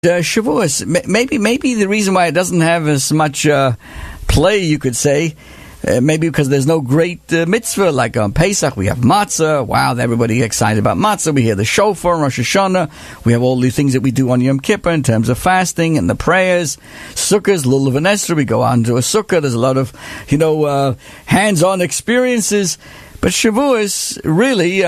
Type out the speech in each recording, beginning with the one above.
Shavuos, maybe the reason why it doesn't have as much play, you could say, maybe because there's no great mitzvah, like on Pesach we have matzah. Wow, everybody excited about matzah. We hear the shofar on Rosh Hashanah. We have all the things that we do on Yom Kippur in terms of fasting and the prayers. Sukkahs, Lulav and Esther, we go out into a sukkah. There's a lot of, hands-on experiences. But Shavuos, really,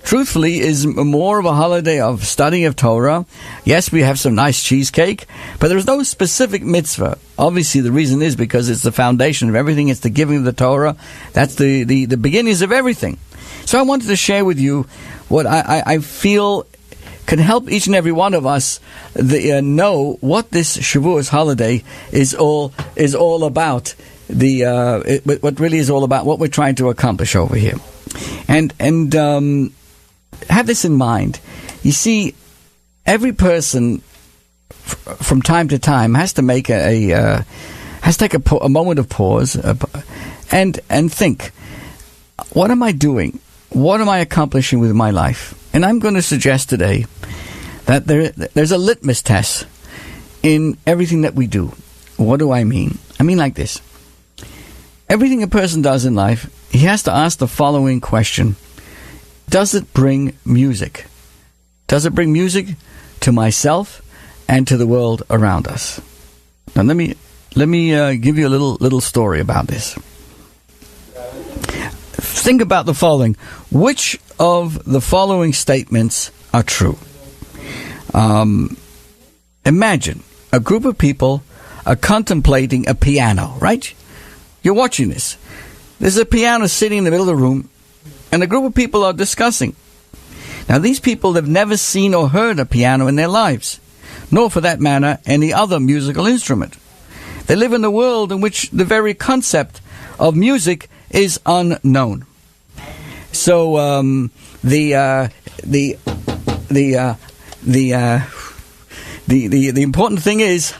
truthfully, is more of a holiday of study of Torah. Yes, we have some nice cheesecake, but there's no specific mitzvah. Obviously, the reason is because it's the foundation of everything. It's the giving of the Torah. That's the beginnings of everything. So I wanted to share with you what I feel can help each and every one of us know what this Shavuos holiday is all about. What really is all about, what we're trying to accomplish over here, and have this in mind. You see, every person from time to time has to make a moment of pause and think, what am I doing? What am I accomplishing with my life? And I'm going to suggest today that there's a litmus test in everything that we do. What do I mean? I mean like this. Everything a person does in life, he has to ask the following question. Does it bring music? Does it bring music to myself and to the world around us? Now let me give you a little story about this. Think about the following. Which of the following statements are true? Imagine a group of people are contemplating a piano, right? You're watching this. There's a piano sitting in the middle of the room, and a group of people are discussing. Now, these people have never seen or heard a piano in their lives, nor, for that matter, any other musical instrument. They live in a world in which the very concept of music is unknown. So, the important thing is,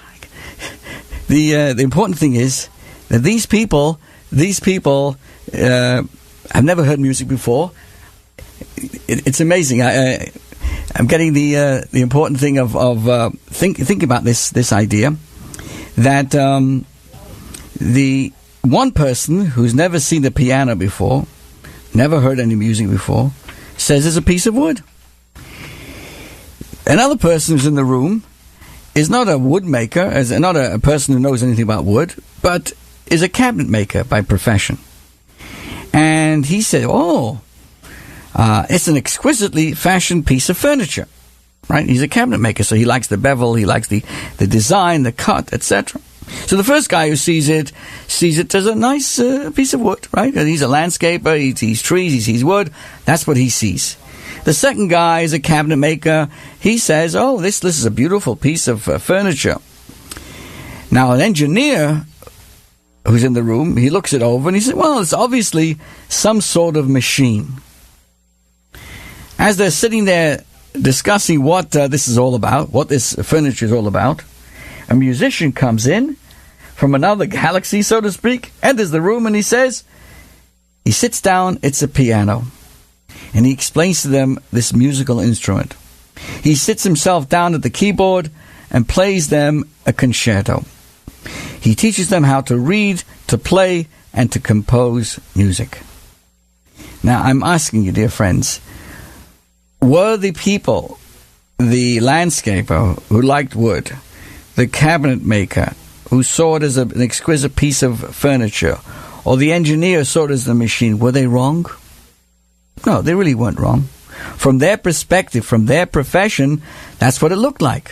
the important thing is that these people have never heard music before. It's amazing. I'm getting the important thing of think about this idea that the one person who's never seen the piano before, never heard any music before, says it's a piece of wood. Another person who's in the room is not a wood maker, not a person who knows anything about wood, but is a cabinet maker by profession. And he said, it's an exquisitely fashioned piece of furniture. Right? He's a cabinet maker, so he likes the bevel, he likes the design, the cut, etc. So the first guy who sees it as a nice piece of wood, right? He's a landscaper, he sees trees, he sees wood. That's what he sees. The second guy is a cabinet maker. He says, this is a beautiful piece of furniture. Now, an engineer who's in the room, he looks it over and he says, it's obviously some sort of machine. As they're sitting there discussing what this is all about, what this furniture is all about, a musician comes in from another galaxy, so to speak, enters the room and he says, he sits down, it's a piano. And he explains to them this musical instrument. He sits himself down at the keyboard and plays them a concerto. He teaches them how to read, to play, and to compose music. Now, I'm asking you, dear friends, were the people, the landscaper who liked wood, the cabinet maker who saw it as an exquisite piece of furniture, or the engineer saw it as a machine, were they wrong? No, they really weren't wrong. From their perspective, from their profession, that's what it looked like.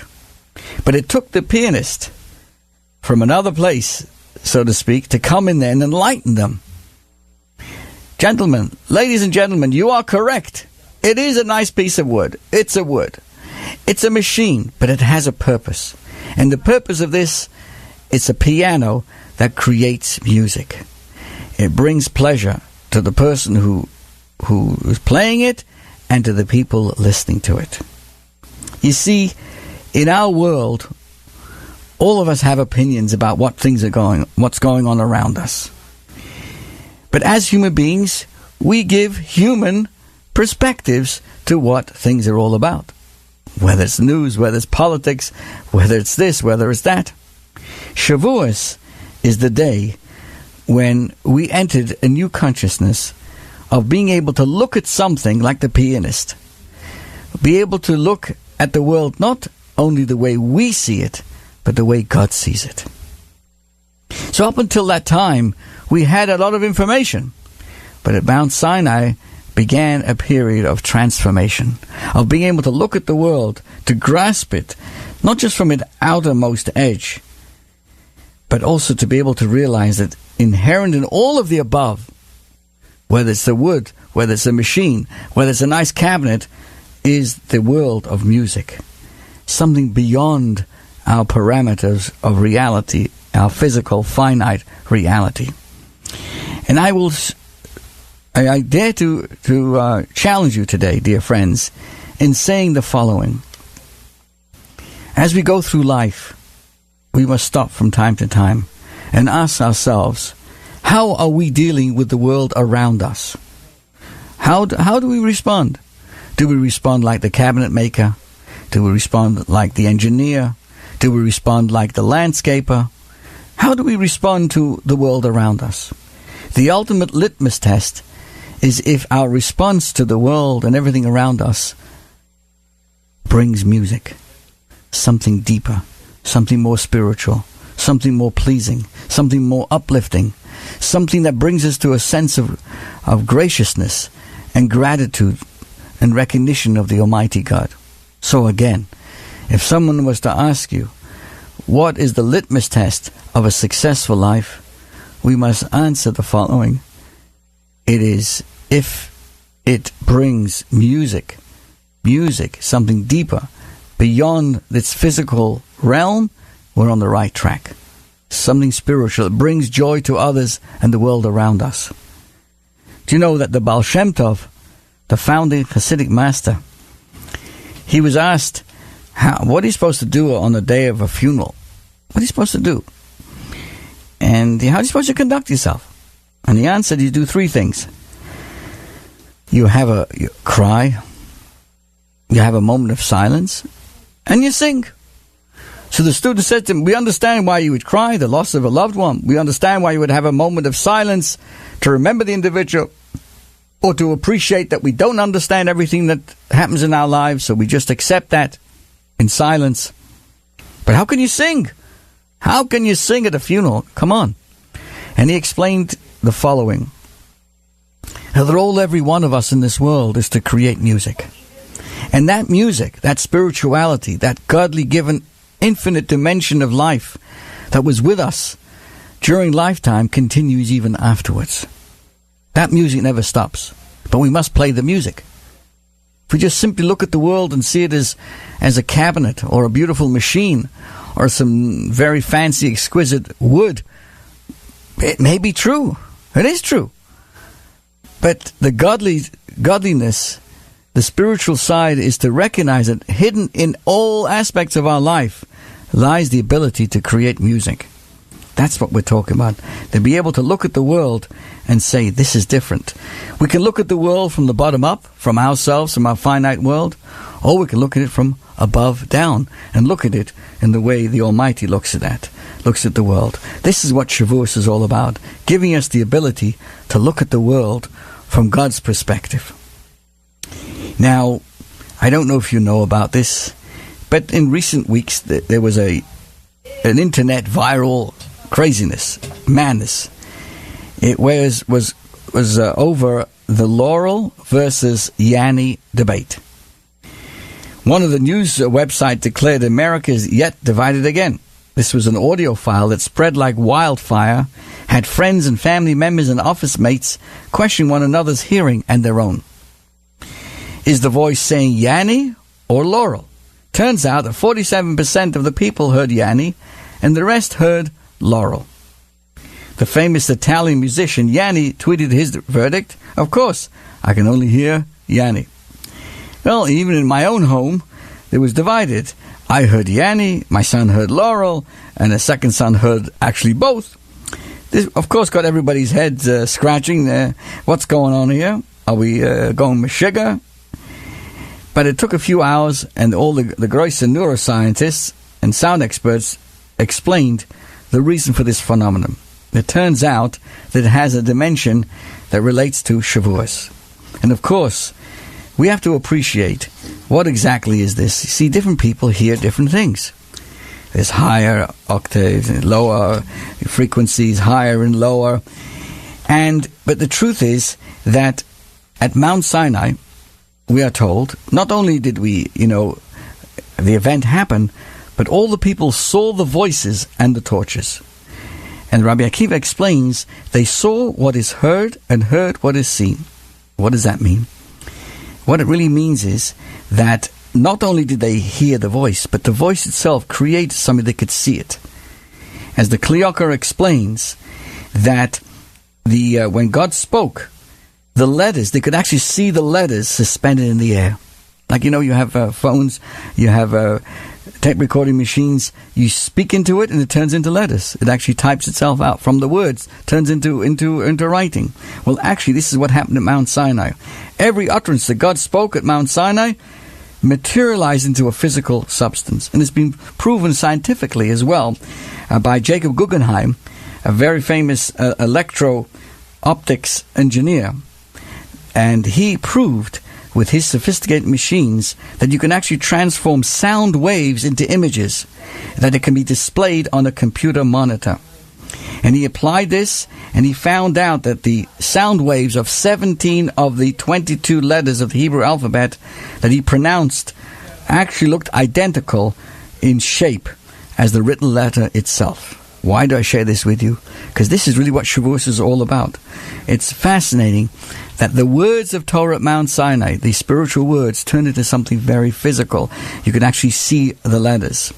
But it took the pianist from another place, so to speak, to come in there and enlighten them. Gentlemen, ladies and gentlemen, you are correct. It is a nice piece of wood. It's a wood. It's a machine, but it has a purpose. And the purpose of this, it's a piano that creates music. It brings pleasure to the person who is playing it and to the people listening to it. You see, in our world, all of us have opinions about what's going on around us. But as human beings, we give human perspectives to what things are all about. whether it's news, whether it's politics, whether it's this, whether it's that. Shavuos is the day when we entered a new consciousness of being able to look at something like the pianist, be able to look at the world not only the way we see it, but the way God sees it. So up until that time, we had a lot of information, but at Mount Sinai began a period of transformation, of being able to look at the world, to grasp it, not just from its outermost edge, but also to be able to realize that inherent in all of the above, whether it's the wood, whether it's a machine, whether it's a nice cabinet, is the world of music. Something beyond our parameters of reality, our physical, finite reality. And I dare to challenge you today, dear friends, in saying the following. As we go through life, we must stop from time to time and ask ourselves, how are we dealing with the world around us? How do we respond? Do we respond like the cabinet maker? Do we respond like the engineer? Do we respond like the landscaper? How do we respond to the world around us? The ultimate litmus test is if our response to the world and everything around us brings music, something deeper, something more spiritual, something more pleasing, something more uplifting, something that brings us to a sense of graciousness and gratitude and recognition of the Almighty God. So again, if someone was to ask you, what is the litmus test of a successful life? We must answer the following. It is if it brings music, something deeper, beyond its physical realm, we're on the right track. Something spiritual. It brings joy to others and the world around us. Do you know that the Baal Shem Tov, the founding Hasidic master, he was asked, what are you supposed to do on the day of a funeral? What are you supposed to do? And how are you supposed to conduct yourself? And he answered, you do three things. You cry, you have a moment of silence, and you sing. So the student said to him, we understand why you would cry, the loss of a loved one. We understand why you would have a moment of silence to remember the individual, or to appreciate that we don't understand everything that happens in our lives, so we just accept that in silence. But how can you sing? How can you sing at a funeral? Come on. And he explained the following. That every one of us in this world is to create music. And that music, that spirituality, that godly given infinite dimension of life that was with us during lifetime continues even afterwards. That music never stops. But we must play the music. If we just simply look at the world and see it as a cabinet or a beautiful machine or some very fancy, exquisite wood, it may be true. It is true. But the godliness, the spiritual side, is to recognize that hidden in all aspects of our life lies the ability to create music. That's what we're talking about. To be able to look at the world and say, this is different. We can look at the world from the bottom up, from ourselves, from our finite world, or we can look at it from above down and look at it in the way the Almighty looks at the world. This is what Shavuos is all about, giving us the ability to look at the world from God's perspective. Now, I don't know if you know about this, but in recent weeks there was an internet viral craziness, madness. It was over the Laurel versus Yanni debate. One of the news websites declared America is yet divided again. This was an audio file that spread like wildfire, had friends and family members and office mates question one another's hearing and their own. Is the voice saying Yanni or Laurel? Turns out that 47% of the people heard Yanni and the rest heard Laurel. The famous Italian musician Yanni tweeted his verdict, of course, I can only hear Yanni. Well, even in my own home, it was divided. I heard Yanni, my son heard Laurel, and a second son heard actually both. This, of course, got everybody's heads scratching. What's going on here? Are we going Meshuggah? But it took a few hours, and all the größte neuroscientists and sound experts explained the reason for this phenomenon. It turns out that it has a dimension that relates to Shavuos. And of course, we have to appreciate what exactly is this. You see, different people hear different things. There's higher octaves and lower frequencies, higher and lower. But the truth is that at Mount Sinai, we are told, not only did the event happen, but all the people saw the voices and the torches. And Rabbi Akiva explains, they saw what is heard and heard what is seen. What does that mean? What it really means is that not only did they hear the voice, but the voice itself created something they could see it. As the Kli Yakar explains, that when God spoke, the letters, they could actually see the letters suspended in the air. Like, you have phones, you have tape recording machines, you speak into it and it turns into letters. It actually types itself out from the words, turns into writing. Well, actually, this is what happened at Mount Sinai. Every utterance that God spoke at Mount Sinai materialized into a physical substance. And it's been proven scientifically as well by Jacob Guggenheim, a very famous electro-optics engineer. And he proved with his sophisticated machines that you can actually transform sound waves into images, that it can be displayed on a computer monitor. And he applied this, and he found out that the sound waves of 17 of the 22 letters of the Hebrew alphabet that he pronounced actually looked identical in shape as the written letter itself. Why do I share this with you? Because this is really what Shavuos is all about. It's fascinating that the words of Torah at Mount Sinai, the spiritual words, turned into something very physical. You can actually see the letters.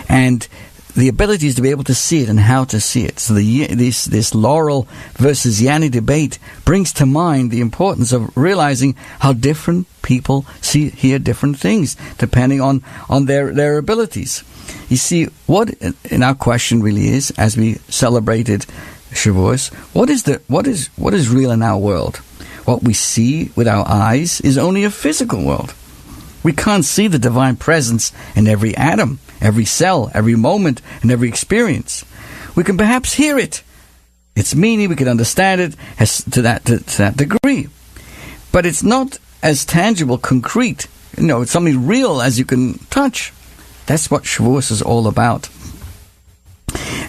And the ability is to be able to see it and how to see it. So this Laurel versus Yanni debate brings to mind the importance of realizing how different people hear different things, depending on their abilities. You see, what in our question really is, as we celebrated Shavuos, what is real in our world? What we see with our eyes is only a physical world. We can't see the divine presence in every atom, every cell, every moment, and every experience. We can perhaps hear it. Its meaning, we can understand it to that degree. But it's not as tangible, concrete. It's something real as you can touch. That's what Shavuos is all about.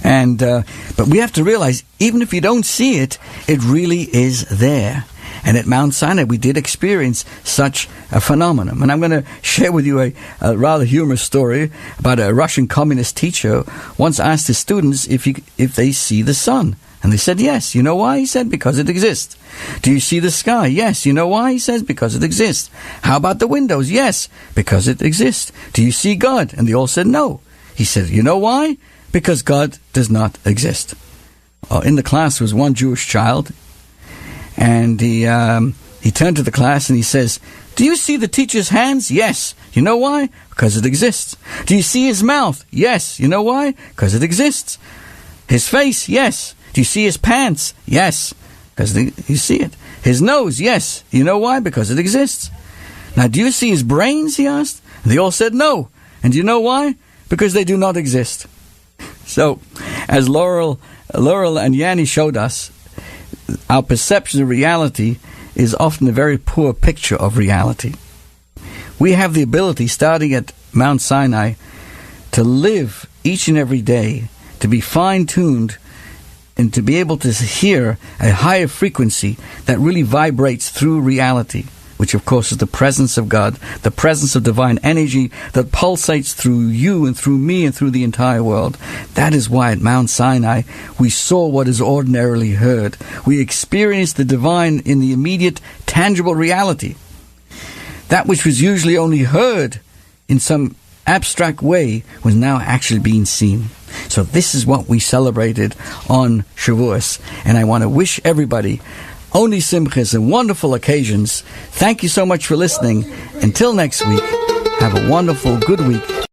But we have to realize, even if you don't see it, it really is there. And at Mount Sinai, we did experience such a phenomenon. And I'm going to share with you a rather humorous story about a Russian communist teacher once asked his students if they see the sun. And they said, yes. You know why? He said, because it exists. Do you see the sky? Yes. You know why? He says, because it exists. How about the windows? Yes, because it exists. Do you see God? And they all said, no. He said, you know why? Because God does not exist. In the class was one Jewish child. And he turned to the class and he says, do you see the teacher's hands? Yes. You know why? Because it exists. Do you see his mouth? Yes. You know why? Because it exists. His face? Yes. Do you see his pants? Yes. Because you see it. His nose? Yes. You know why? Because it exists. Now, do you see his brains? He asked. And they all said no. And do you know why? Because they do not exist. So, as Laurel and Yanni showed us, our perception of reality is often a very poor picture of reality. We have the ability, starting at Mount Sinai, to live each and every day, to be fine-tuned, and to be able to hear a higher frequency that really vibrates through reality, which of course is the presence of God, the presence of divine energy that pulsates through you and through me and through the entire world. That is why at Mount Sinai we saw what is ordinarily heard. We experienced the divine in the immediate, tangible reality. That which was usually only heard in some abstract way was now actually being seen. So this is what we celebrated on Shavuos. And I want to wish everybody only simchas and wonderful occasions. Thank you so much for listening. Until next week, have a wonderful, good week.